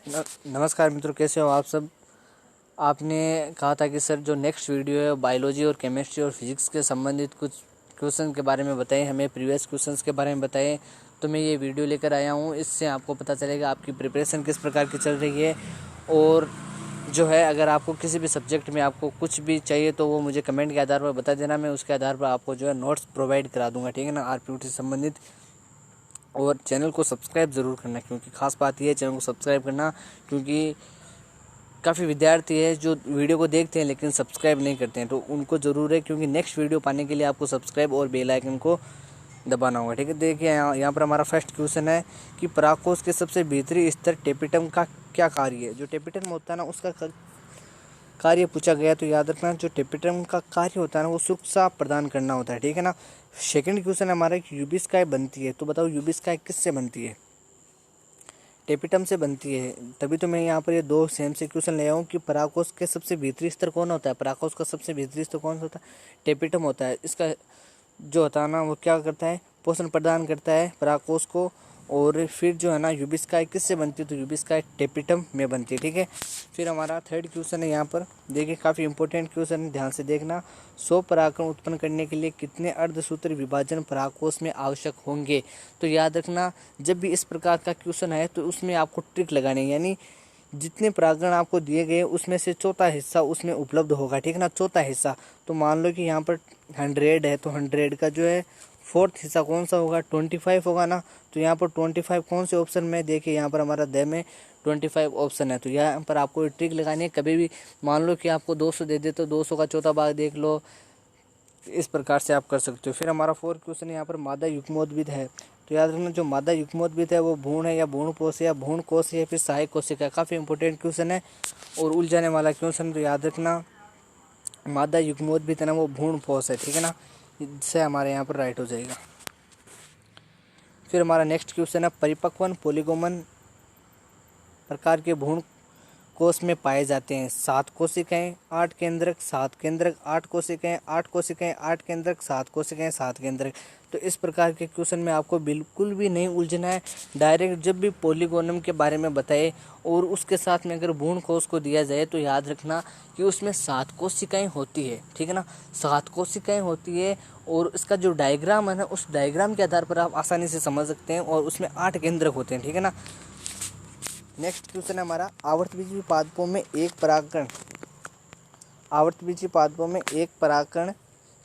नमस्कार मित्रों, कैसे हो आप सब। आपने कहा था कि सर जो नेक्स्ट वीडियो है बायोलॉजी और केमिस्ट्री और फिजिक्स के संबंधित कुछ क्वेश्चन के बारे में बताएं, हमें प्रीवियस क्वेश्चंस के बारे में बताएं। तो मैं ये वीडियो लेकर आया हूँ। इससे आपको पता चलेगा आपकी प्रिपरेशन किस प्रकार की चल रही है। और जो है, अगर आपको किसी भी सब्जेक्ट में आपको कुछ भी चाहिए तो वो मुझे कमेंट के आधार पर बता देना। मैं उसके आधार पर आपको जो है नोट्स प्रोवाइड करा दूँगा, ठीक है ना, आरपीयूटी से संबंधित। और चैनल को सब्सक्राइब ज़रूर करना, क्योंकि ख़ास बात ये है चैनल को सब्सक्राइब करना, क्योंकि काफ़ी विद्यार्थी है जो वीडियो को देखते हैं लेकिन सब्सक्राइब नहीं करते हैं। तो उनको ज़रूर है, क्योंकि नेक्स्ट वीडियो पाने के लिए आपको सब्सक्राइब और बेल आइकन को दबाना होगा, ठीक है। देखिए यहाँ पर हमारा फर्स्ट क्वेश्चन है कि परागकोश के सबसे भीतरी स्तर टेपिटम का क्या कार्य है। जो टेपिटम होता है ना, उसका कार्य पूछा गया। तो याद रखना, जो टेपिटम का कार्य होता है ना, वो सुरक्षा प्रदान करना होता है, ठीक है ना। सेकंड क्वेश्चन है हमारा कि यूबिस्काई बनती है। तो बताओ यूबिस्काई किससे बनती है। टेपिटम से बनती है। तभी तो मैं यहाँ पर ये दो सेम से क्वेश्चन ले आया हूँ कि परागकोश के सबसे भीतरी स्तर कौन होता है। परागकोश का सबसे भीतरी स्तर कौन सा होता है, टेपिटम होता है। इसका जो होता है ना, वो क्या करता है, पोषण प्रदान करता है परागकोश को। और फिर जो है ना, यूबिस्काई किससे बनती है, तो यूबिस्काई टेपिटम में बनती है, ठीक है। फिर हमारा थर्ड क्वेश्चन है यहाँ पर, देखिए काफ़ी इंपॉर्टेंट क्वेश्चन है, ध्यान से देखना। 100 परागकण उत्पन्न करने के लिए कितने अर्धसूत्र विभाजन परागकोश में आवश्यक होंगे। तो याद रखना, जब भी इस प्रकार का क्वेश्चन है तो उसमें आपको ट्रिक लगानी है, यानी जितने परागकण आपको दिए गए उसमें से चौथा हिस्सा उसमें उपलब्ध होगा, ठीक है ना, चौथा हिस्सा। तो मान लो कि यहाँ पर 100 है, तो 100 का जो है फोर्थ हिस्सा कौन सा होगा, 25 होगा ना। तो यहाँ पर 25 कौन से ऑप्शन में, देखिए यहाँ पर हमारा द में 25 ऑप्शन है। तो यहाँ पर आपको ट्रिक लगानी है। कभी भी मान लो कि आपको 200 दे दे तो 200 का चौथा भाग देख लो, इस प्रकार से आप कर सकते हो। फिर हमारा फोर्थ क्वेश्चन यहाँ पर मादा युग्मोद्भिद है। तो याद रखना, जो मादा युग्मोद्भिद है वो भ्रूण है या भ्रूणपोष है या भ्रूण कोश है या फिर सहायक कोशिका है। काफ़ी इंपॉर्टेंट क्वेश्चन है और उलझाने वाला क्वेश्चन। तो याद रखना, मादा युग्मोद्भिद है ना, वो भ्रूणपोष है, ठीक है ना। इससे हमारे यहाँ पर राइट हो जाएगा। फिर हमारा नेक्स्ट क्वेश्चन है, परिपक्वन पोलिगोमन प्रकार के भ्रूण कोश में पाए जाते हैं। 7 कोशिकाएं, 8 केंद्रक, 7 केंद्रक, 8 कोशिकाएं, 8 कोशिकाएं, 8 केंद्रक, 7 कोशिकाएं, 7 केंद्रक। तो इस प्रकार के क्वेश्चन में आपको बिल्कुल भी नहीं उलझना है। डायरेक्ट जब भी पोलीगोनम के बारे में बताए और उसके साथ में अगर भ्रूण कोश को दिया जाए तो याद रखना कि उसमें 7 कोशिकाएं होती है, ठीक है ना, 7 कोशिकाएं होती है। और इसका जो डायग्राम है ना, उस डायग्राम के आधार पर आप आसानी से समझ सकते हैं। और उसमें 8 केंद्रक होते हैं, ठीक है ना। नेक्स्ट क्वेश्चन है हमारा, आवर्तबीजी पादपों में एक परागकण, आवर्तबीजी पादपों में एक परागकण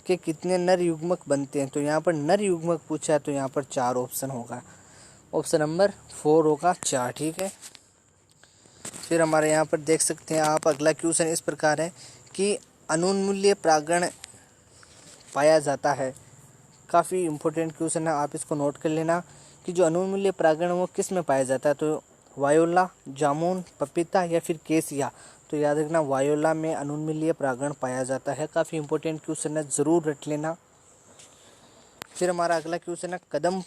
के कितने नर युग्मक बनते हैं। तो यहाँ पर नर युग्मक पूछा है, तो यहाँ पर 4 ऑप्शन होगा। ऑप्शन नंबर 4 होगा 4, ठीक है। फिर हमारे यहाँ पर देख सकते हैं आप, अगला क्वेश्चन इस प्रकार है कि अनुन्मूल्य परागण पाया जाता है। काफ़ी इंपॉर्टेंट क्वेश्चन है, आप इसको नोट कर लेना कि जो अनुन्मूल्य परागण वो किस में पाया जाता है। तो वायोला, जामुन, पपीता या फिर केसिया। तो याद रखना, वायोला में अनुन्मूल्य परागण पाया जाता है। काफ़ी इंपॉर्टेंट क्वेश्चन है, ज़रूर रट लेना। फिर हमारा अगला क्वेश्चन है, कदम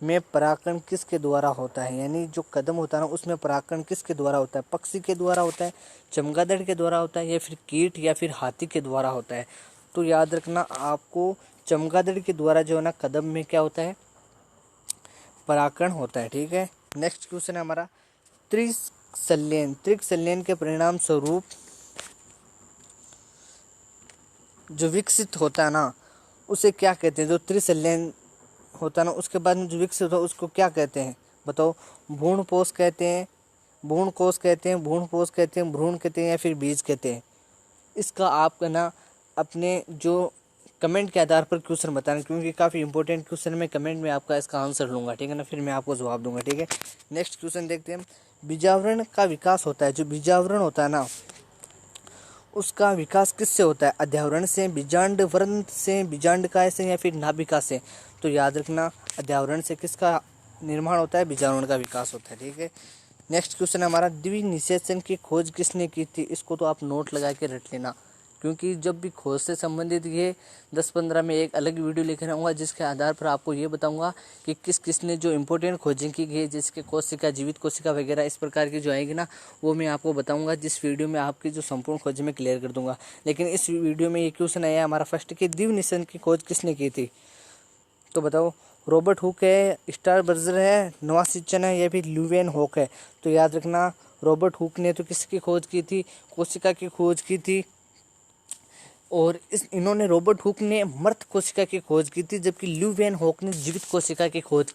में परागण किसके द्वारा होता है। यानी जो कदम होता है ना, उसमें परागण किसके द्वारा होता है, पक्षी के द्वारा होता है, चमगादड़ के द्वारा होता है या फिर कीट या फिर हाथी के द्वारा होता है। तो याद रखना, आपको चमगादड़ के द्वारा जो है ना, कदम में क्या होता है, परागण होता है, ठीक है। नेक्स्ट क्वेश्चन है हमारा, त्रिसल्यन, त्रिसल्यन के परिणाम स्वरूप जो विकसित होता है ना, उसे क्या कहते हैं। जो त्रिसल्यन होता है ना, उसके बाद में जो विकसित होता है उसको क्या कहते हैं, बताओ। भ्रूणपोष कहते हैं, भ्रूणकोश कहते हैं, भ्रूणपोष कहते हैं, भ्रूण कहते हैं या फिर बीज कहते हैं। इसका आप ना अपने जो कमेंट के आधार पर क्वेश्चन बताना, क्योंकि काफ़ी इंपॉर्टेंट क्वेश्चन में कमेंट में आपका इसका आंसर लूँगा, ठीक है ना, फिर मैं आपको जवाब दूंगा, ठीक है। नेक्स्ट क्वेश्चन देखते हैं, बीजावरण का विकास होता है। जो बीजावरण होता है ना, उसका विकास किससे होता है, अध्यावरण से, बीजांडवरण से, बीजांडकाय से या फिर नाभिका से। तो याद रखना, अध्यावरण से किसका निर्माण होता है, बीजावरण का विकास होता है, ठीक है। नेक्स्ट क्वेश्चन है हमारा, द्विनिषेचन की खोज किसने की थी। इसको तो आप नोट लगा के रट लेना, क्योंकि जब भी खोज से संबंधित ये 10-15 में एक अलग वीडियो लेकर आऊँगा, जिसके आधार पर आपको ये बताऊँगा कि किसने जो इंपॉर्टेंट खोजें की गई, जिसके कोशिका, जीवित कोशिका वगैरह इस प्रकार की जो आएगी ना, वो मैं आपको बताऊँगा। जिस वीडियो में आपकी जो संपूर्ण खोज में क्लियर कर दूँगा। लेकिन इस वीडियो में ये क्वेश्चन आया हमारा फर्स्ट कि द्विनिषेचन की खोज किसने की थी। तो बताओ, रॉबर्ट हुक है, स्टार बर्जर है, नोआ सिचन है या फिर ल्यूवेन हॉक है। तो याद रखना रॉबर्ट हुक ने तो किसकी खोज की थी, कोशिका की खोज की थी। और इन्होंने रॉबर्ट हुक ने मृत कोशिका की खोज की थी, जबकि ल्यूवेन हॉक ने जीवित कोशिका की खोज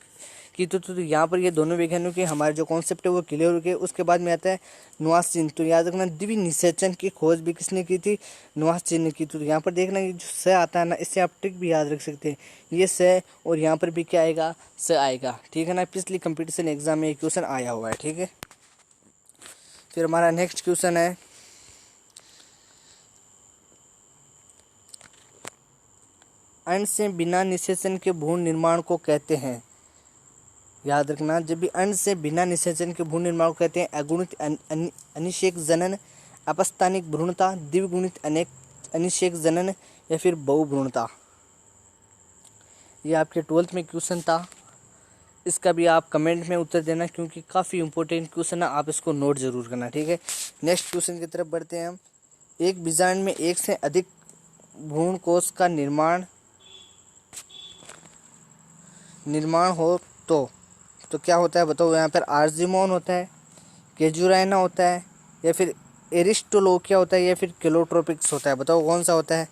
की। तो यहाँ पर ये दोनों वैज्ञानिकों के हमारे जो कॉन्सेप्ट है वो क्लियर हो गए। उसके बाद में आता है नोआसिन। तो याद रखना द्वितीय निषेचन की खोज भी किसने की थी, नोआसिन ने की। तो यहाँ पर देखना ये जो स आता है ना, इससे आप ट्रिक भी याद रख सकते हैं, ये स और यहाँ पर भी क्या आएगा, स आएगा, ठीक है ना। पिछली कंपटीशन एग्जाम में ये क्वेश्चन आया हुआ है, ठीक है। फिर हमारा नेक्स्ट क्वेश्चन है, अण्ड से बिना निषेचन के भ्रूण निर्माण को कहते हैं। याद रखना जब भी अण्ड से बिना निषेचन के भ्रूण निर्माण को कहते हैं अगुणित अनिषेक जनन, अपस्थानिक भ्रूणता, द्विगुणित अनिषेक जनन या फिर बहुभ्रूणता। ये आपके 12th में क्वेश्चन था, इसका भी आप कमेंट में उत्तर देना क्योंकि काफ़ी इंपॉर्टेंट क्वेश्चन है, आप इसको नोट जरूर करना, ठीक है। नेक्स्ट क्वेश्चन की तरफ बढ़ते हैं हम। एक बीजांड में एक से अधिक भ्रूण कोश का निर्माण हो तो क्या होता है बताओ। यहाँ पर आर्जिमोन होता है, केजुराइना होता है या फिर एरिस्टोलोकिया होता है या फिर केलोट्रोपिक्स होता है। बताओ कौन सा होता है,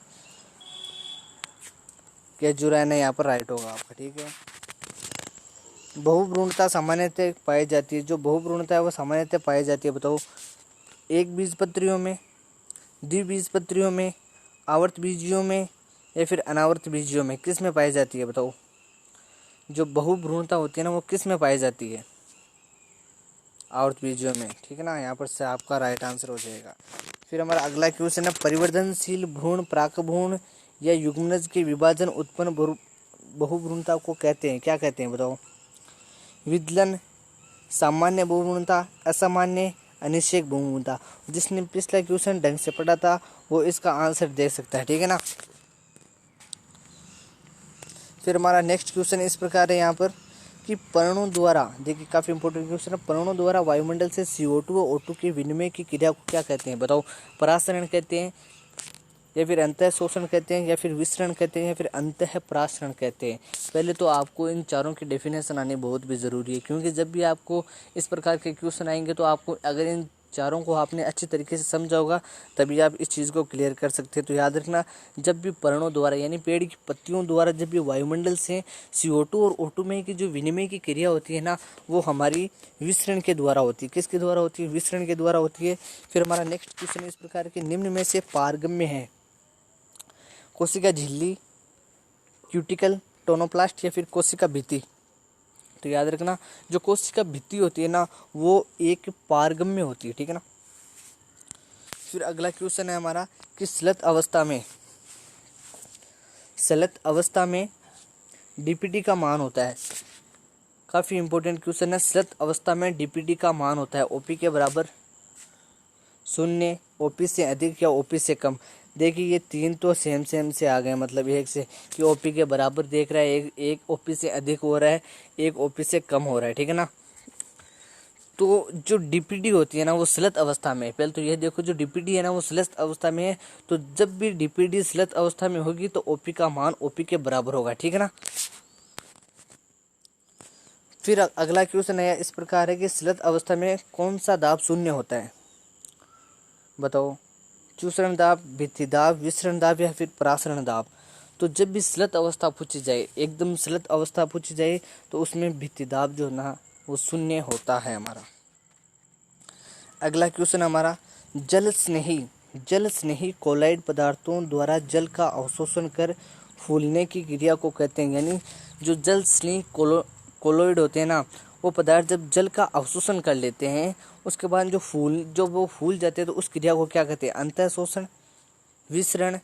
केजुराइना यहाँ पर राइट होगा आपका, ठीक है। बहुभ्रूणता सामान्यतः पाई जाती है, जो बहुभ्रूणता है वो सामान्यतः पाई जाती है। बताओ एक बीजपत्रियों में, द्विबीजपत्रियों में, आवर्त बीजियों में या फिर अनावर्त बीजियों में, किस में पाई जाती है बताओ। जो बहुभ्रूणता होती है ना वो किस में पाई जाती है, आवर्त बीजियों में, ठीक है ना। यहाँ पर से आपका राइट आंसर हो जाएगा। फिर हमारा अगला क्वेश्चन है, परिवर्तनशील भ्रूण, प्राकभ्रूण या युग्मनज के विभाजन उत्पन्न बहुभ्रूणता को कहते हैं, क्या कहते हैं बताओ। विदलन, सामान्य बहुभ्रूणता, असामान्य, अनिषेक बहुभ्रूणता। जिसने पिछला क्वेश्चन ढंग से पढ़ा था वो इसका आंसर दे सकता है, ठीक है ना। फिर हमारा नेक्स्ट क्वेश्चन इस प्रकार है यहाँ पर कि पर्णों द्वारा, देखिए काफ़ी इंपॉर्टेंट क्वेश्चन है, पर्णों द्वारा वायुमंडल से CO2 और O2 के विनिमय की क्रिया को क्या कहते हैं बताओ। परासरण कहते हैं या फिर अंतः शोषण कहते हैं या फिर विसरण कहते हैं या फिर अंतः परासरण कहते हैं। पहले तो आपको इन चारों की डेफिनेशन आनी बहुत भी ज़रूरी है, क्योंकि जब भी आपको इस प्रकार के क्वेश्चन आएंगे तो आपको अगर इन चारों को आपने अच्छी तरीके से समझा होगा तभी आप इस चीज़ को क्लियर कर सकते हैं। तो याद रखना जब भी पर्णों द्वारा यानी पेड़ की पत्तियों द्वारा जब भी वायुमंडल से CO2 और O2 में की जो विनिमय की क्रिया होती है ना वो हमारी विसरण के द्वारा होती है। किसके द्वारा होती है, विसरण के द्वारा होती है। फिर हमारा नेक्स्ट क्वेश्चन इस प्रकार के, निम्न में से पारगम्य है कोशिका झिल्ली, क्यूटिकल, टोनोप्लास्ट या फिर कोशिका भित्ति। तो याद रखना जो कोशिका भित्ति होती है ना वो एक पारगम्य होती है, ठीक है ना। फिर अगला क्वेश्चन है हमारा कि सलत अवस्था में DPT का मान होता है। काफ़ी इंपॉर्टेंट क्वेश्चन है। सलत अवस्था में DPT का मान होता है OP के बराबर, 0, OP से अधिक या OP से कम। देखिए ये तीन तो सेम से आ गए, मतलब एक से कि OP के बराबर देख रहा है, एक OP से अधिक हो रहा है, एक OP से कम हो रहा है, ठीक है ना। तो जो DPT होती है ना वो सलत अवस्था में, पहले तो ये देखो जो DPT है ना वो सलत अवस्था में है। तो जब भी DPT सलत अवस्था में होगी तो OP का मान OP के बराबर होगा, ठीक है ना। फिर अगला क्वेश्चन है इस प्रकार है कि सलत अवस्था में कौन सा दाब शून्य होता है बताओ। चूसरण दाब, भित्ति दाब, विसरण दाब या फिर परासरण दाब। तो जब भी सलत अवस्था पूछी जाए, एकदम सलत अवस्था पूछी जाए तो उसमें भित्ति दाब जो ना वो शून्य होता है हमारा। अगला क्वेश्चन हमारा, जल स्नेही कोलाइड पदार्थों द्वारा जल का अवशोषण कर फूलने की क्रिया को कहते हैं। यानी जो जल स्नेही कोलोइड होते हैं ना वो पदार्थ जब जल का अवशोषण कर लेते हैं उसके बाद जो वो फूल जाते हैं तो उस क्रिया को क्या कहते हैं, अंतः शोषण, विसरण,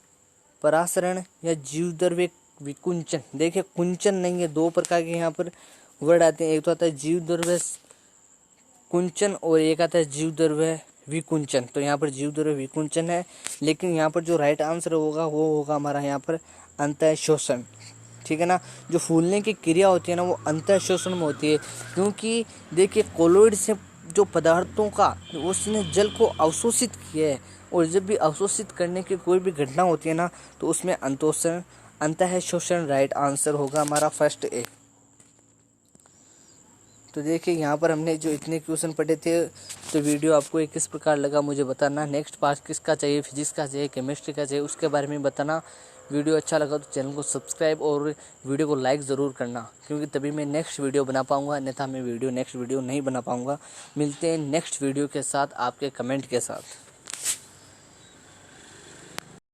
परासरण या जीवद्रव्य विकुंचन। देखिए कुंचन नहीं है, दो प्रकार के यहाँ पर वर्ड आते हैं, एक तो आता है जीवद्रव्य कुंचन और एक आता है जीवद्रव्य विकुंचन। तो यहाँ पर जीवद्रव्य विकुंचन है, लेकिन यहाँ पर जो राइट आंसर होगा वो होगा हमारा यहाँ पर अंतः शोषण, ठीक है ना। जो फूलने की क्रिया होती है ना वो अंतः शोषण में होती है, क्योंकि देखिए कोलोइड से जो पदार्थों का उसने जल को अवशोषित किया है, और जब भी अवशोषित करने की कोई भी घटना होती है ना तो उसमें अंतः शोषण राइट आंसर होगा हमारा फर्स्ट ए। तो देखिए यहाँ पर हमने जो इतने क्वेश्चन पढ़े थे, तो वीडियो आपको ये किस प्रकार लगा मुझे बताना। नेक्स्ट पार्ट किसका चाहिए, फिजिक्स का चाहिए, केमिस्ट्री का चाहिए, उसके बारे में बताना। वीडियो अच्छा लगा तो चैनल को सब्सक्राइब और वीडियो को लाइक ज़रूर करना, क्योंकि तभी मैं नेक्स्ट वीडियो बना पाऊँगा, अन्यथा मैं नेक्स्ट वीडियो नहीं बना पाऊँगा। मिलते हैं नेक्स्ट वीडियो के साथ आपके कमेंट के साथ।